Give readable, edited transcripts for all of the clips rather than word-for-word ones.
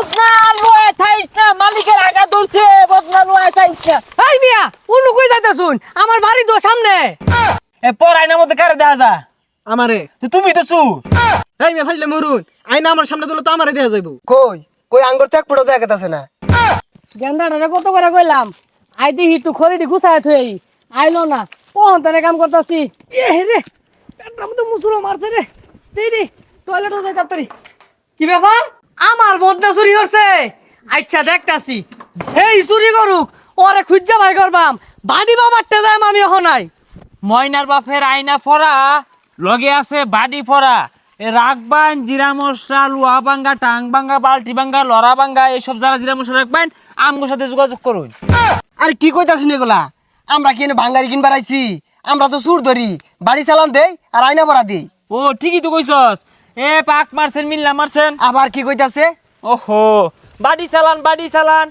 বদনা লয়ে থাইস না, মালিকের আগা ধরছে, বদনা লয়ে থাইস না। এই মিয়া উনু কই যাইতাছুন? আমার বাড়ি তো সামনে। এ পর আয়নার মধ্যে কারে দেখা যা? আমারে। তো তুমি তো চু। এই মিয়া ফাইলে মরুন, আইনা আমার সামনে দিলে তো আমারে দেয়া যাইবো। কই কই আঙ্গুর তো এক ফুটো জায়গা আছে না। গেন্দাটা কত করে কইলাম, আই দিহি তুই খড়ি দি গুছায় থই, আইলো না। কোন তারে কাম করতাছি। এ রে পেটটা মধ্যে মুসুরো মারছে রে। দি টয়লেটে যাই তাড়াতাড়ি। কি ব্যাপার? আমার বদনা চুরি হচ্ছে। আচ্ছা দেখতাছি, যেই চুরি করুক ওরে খুঁজা ভাই করবাম। বাড়ি বাবারটা যাই আমি এখন নাই। ময়নার বাপের আয়না পরা, লগে আছে বাড়ি পরা। এ রাখবান জিরা মশলা, লুয়া ভাঙ্গা, টাং ভাঙ্গা, বালতি ভাঙ্গা, লড়া ভাঙ্গা, এইসব যারা জিরা মশলা রাখবেন আমগোর সাথে যোগাযোগ করুন। আরে কি কইতাছিস এগুলা? আমরা কি এনে ভাঙ্গারি কিনবার আইছি? আমরা তো সুর ধরি, বাড়ি চালান দেই আর আয়না ভরা দেই। ও ঠিকই তো কইছস। এ পাক মারছেন, মিল্লা মারছেন। আবার কি কইতাছে? ওহো, বাড়ি চালান, বাড়ি চালান।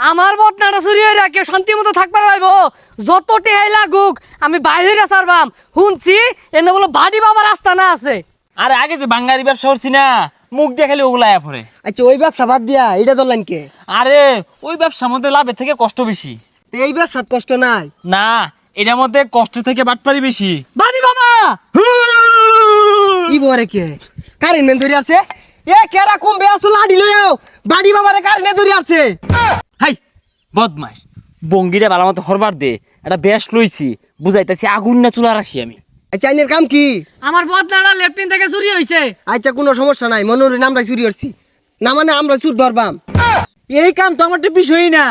আমার বদনাটা চুরি হইরা কেউ শান্তি মতো থাকবার পাইবো? যত টেহাই লাগুক আমি বাইরে সারবাম। শুনছি এনে বলো বাড়ি বাবার রাস্তা না আছে। আরে আগে যে বাঙ্গারি ব্যবসা করছি না, মুখ দেখালে ওগুলা আয়া পড়ে। আচ্ছা ওই ব্যবসা বাদ দিয়া এটা ধরলেন কে? আরে ওই ব্যবসার মধ্যে লাভের থেকে কষ্ট বেশি। তো এই ব্যবসার কষ্ট নাই? না, এটার মধ্যে কষ্ট থেকে বাটপারি বেশি। বাড়ি বাবা ই বরে কে কারেন্ট মেন ধরে আছে? এ কেরা কমবে আসো লাডি লইও, বাড়ি বাবারে কারেন্ট ধরে আছে। হাই বদমাস, বঙ্গিটা ভালো মতো হরবার দে। একটা বেশ লইছি, বুঝাইতেছি আগুন না চুলার আসি আমি। আচ্ছা আইনের কাম কি? আমার বদনাটা লেফটিন থেকে চুরি হইছে। আচ্ছা কোনো সমস্যা নাই, মনোরে আমরা চুরি করছি না, মানে আমরা চুর ধরবাম। এই কাম তো আমার তো বিষয়ই না।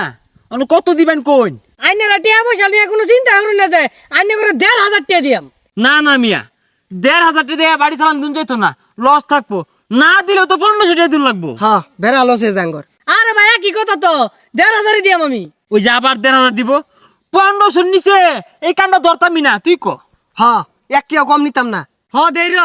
অন্য কত দিবেন কোন? আইনেরা টিয়া পয়সা নিয়ে কোনো চিন্তা করুন না, যে আইনে করে ১,৫০০ টাকা দিয়াম। না না মিয়া, ১,৫০০ টাকা দিয়ে বাড়ি চালান দিন যাইতো না, লস থাকবো। না দিলেও তো ১৫০০ টাকা দিন লাগবো। হ্যাঁ বেড়া লসে জাঙ্গর। আরে ভাইয়া কি কথা, তো ১,৫০০ দিয়াম আমি। ওই যে আবার ১,৫০০ দিব, ১৫০০ নিচে এই কামটা ধরতামই না। তুই ক? হ্যাঁ একটিও কম নিতাম না। হ দেই র।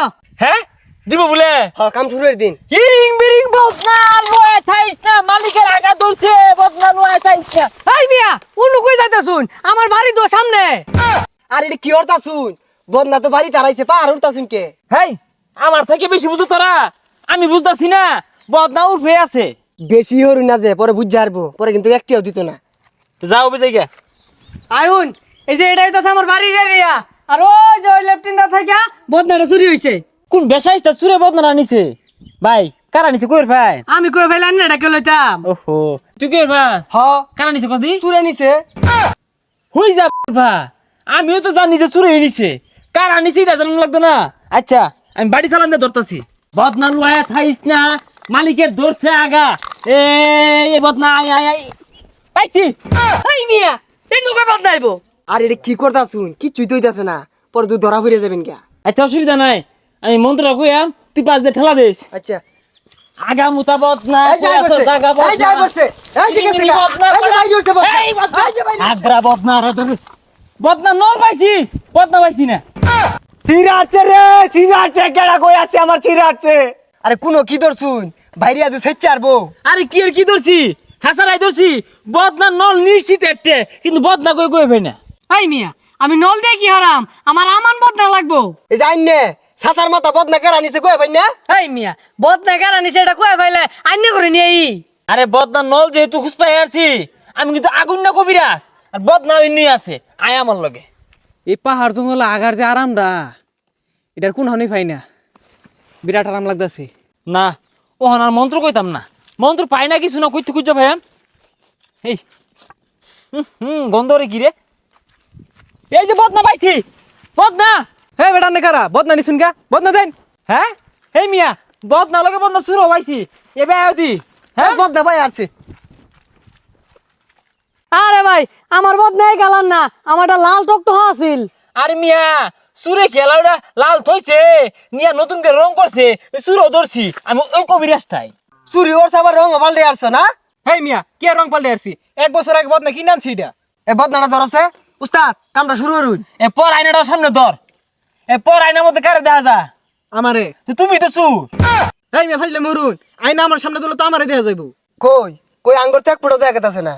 হ্যাঁ দিব বলে। হ্যাঁ কাম শুরুর দিন। হিরিং বিরিং বদনা লয়ে থাইস না, মালিকের আগা ধরছে, বদনা লয়ে থাইস না। এই মিয়া উনু কই যাইতাছুন? আমার বাড়ি তো সামনে। আর এটা কি হরতা শুন? বদনা তো বাড়ি তারাইছে, পাহাড় উঠতা শুন কে? হেই, আমার থেকে বেশি বুঝো তোরা? আমি বুঝতাছি না, বদনা উঠে আছে। বেশি হরু না যে পরে বুঝ যারবো, পরে কিন্তু একটিও দিত না। তো যাও বুঝাই গে। আইউন এই যে এটাই তো আমার বাড়ির এরিয়া, আর ওই যে লেফটিনটা থেকে বদনাটা চুরি হইছে। কোন বেসাইস্তা চুরে বদনা নিছে? ভাই কারা নিছে কইর ভাই? আমি কই ফেলান না ডাকে লইতাম। ওহো, তুই কইর ভাই? হ কারা নিছে কদি? চুরে নিছে। হই যা ভাই, আমিও তো জানি যে চুরে নিছে। কারা নিছে এটা জানানো লাগতো না? আচ্ছা আমি বাড়ি চালান দিয়ে ধরতাছি। বদনা লয়ে থাইস না, মালিকের ধরছে আগা। এই বদনা আই আই আই পাইছি। এই মিয়া এই নুকা বদনাইবো। আর এটা কি করতা শুন? কিচ্ছুই তো হইতাছে না, পরে তুই ধরা ফিরে যাবেন কে? আচ্ছা অসুবিধা নাই, আমি মন্ত্রটা কইয়াম, তুই পাঁচ দিয়ে ঠেলা দিস। আচ্ছা আগা মুতা বদনা, এই যাই বসে, জাগা এই যাই বসে, এই দিকে থেকে, এই যে ভাই উঠে বসে, এই যে ভাই। আগ্রা বদনা রে ধরে। বদনা নল পাইছি, বদনা পাইছি না। চিরাচ্ছে রে, চিরাচ্ছে, কেডা কই আছে আমার চিরাচ্ছে? আরে কোনো কি ধর শুন, বাইরে আজ সেচ্ছে আরবো। আরে কি আর কি ধরছি, হাসারাই ধরছি। বদনা নল নিশ্চিত একটা, কিন্তু বদনা কই কই ভাই না। এই মিয়া আমি নল দিয়ে কি হারাম? আমার আমান বদনা লাগবো। এই যাই নে সাতার মাথা বদনা কেরা নিছে কই ভাই না? এই মিয়া বদনা কারা নিছে এটা কই ফাইলে আইনে করে নিয়ে আই। আরে বদনা নল যেহেতু খুঁজপাই আসছি, আমি কিন্তু আগুন না কবিরাজ। আর বদনা এমনি আছে, আয় আমার লগে। এই পাহাড় জঙ্গল আগার যে আরামটা, এটার কোন হানি পাই না, বিরাট আরাম লাগতেছে। না ওহন আর মন্ত্র কইতাম না, মন্ত্র পাই না কিছু না, কইতে খুঁজা ভাইয়াম। এই গন্ধ রে কি রে? এই যে বদনা পাইছি, বদনা। হে বেটা নে কারা বদনা নিছুন গা, বদনা দেন। হ্যাঁ এই মিয়া, বদনা লগে বদনা শুরু পাইছি। এবে আয়দি হ্যাঁ বদনা ভাই আছে। আরে ভাই আমার বদনাই গালান না, আমারটা লাল টকটো আছিল। আর মিয়া সুরে খেলাটা লাল থইছে, নিয়া নতুন করে রং করছে, সুরও ধরছি আমি ওই কবিরাজটাই। চুরি ওর সাবার রং পাল্টে আসছো না? হে মিয়া কে রং পাল্টে আসছি, 1 বছর আগে বদনা কিনে আনছি এটা। এ বদনাটা ধরছে উস্তাদ, কামটা শুরু করুন। এ পর আয়নাটার সামনে ধর। এ পর আয়নার মধ্যে কারে দেখা যা? আমারে। তো তুমি তো চু। হে মিয়া ফাইলে মরুন, আইনা আমার সামনে দিলে তো আমারে দেয়া যাইবো। কই কই আঙ্গুর তো এক ফুটো জায়গা আছে না।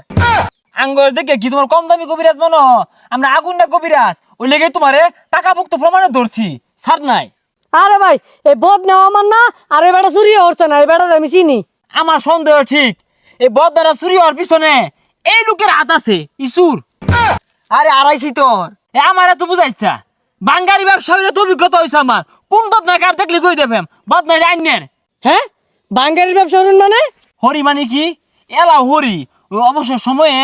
আঙ্গর দেখে কি তোমার কম দামি কবিরাজ মানো? আমরা আগুন না কবিরাজ, ওই লেগে তোমারে টাকা ভুক্ত প্রমাণে ধরছি, ছাড় নাই। আরে ভাই এই বদনা আমার না, আর এই বেটা চুরি হচ্ছে না, এই বেটা আমি চিনি। আমার সন্দেহ ঠিক এই বদনারা চুরি হওয়ার পিছনে এই লোকের হাত আছে ইসুর। আরে আড়াইছি তোর। আমার এত বুঝাইছা বাঙ্গারি ব্যবসায়ীরা তো অভিজ্ঞতা হয়েছে আমার কোন বদনা কার দেখলে কই দেবেন বদনারি আইনের। হ্যাঁ বাঙ্গালির ব্যবসা করুন মানে? হরি মানে কি এলা হরি ওই অবসর সময়ে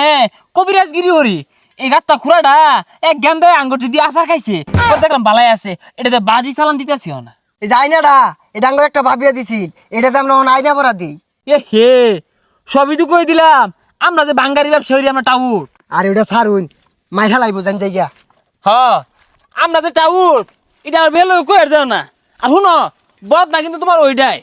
কবিরাজগিরি হরি এই গাত্তা খুড়াটা এক গেন্দায় আঙ্গুটি দিয়ে আচার খাইছে পরে দেখলাম বালাই আছে এটাতে বাজি চালান দিতেছি না। এই যে আইনাটা এটা আঙ্গ একটা ভাবিয়া দিছিল, এটাতে আমরা এখন আইনা পড়া দিই। এ হে সবই তো কই দিলাম আমরা যে বাঙ্গারি ব্যবসায়ী আমরা টাউট। আর ওটা সারুন মাইঠা লাইব জান জায়গা। হ আমরা যে টাউট এটা আর বেলো কই আর যাও না। আর শুনো বদ না কিন্তু তোমার ওইটাই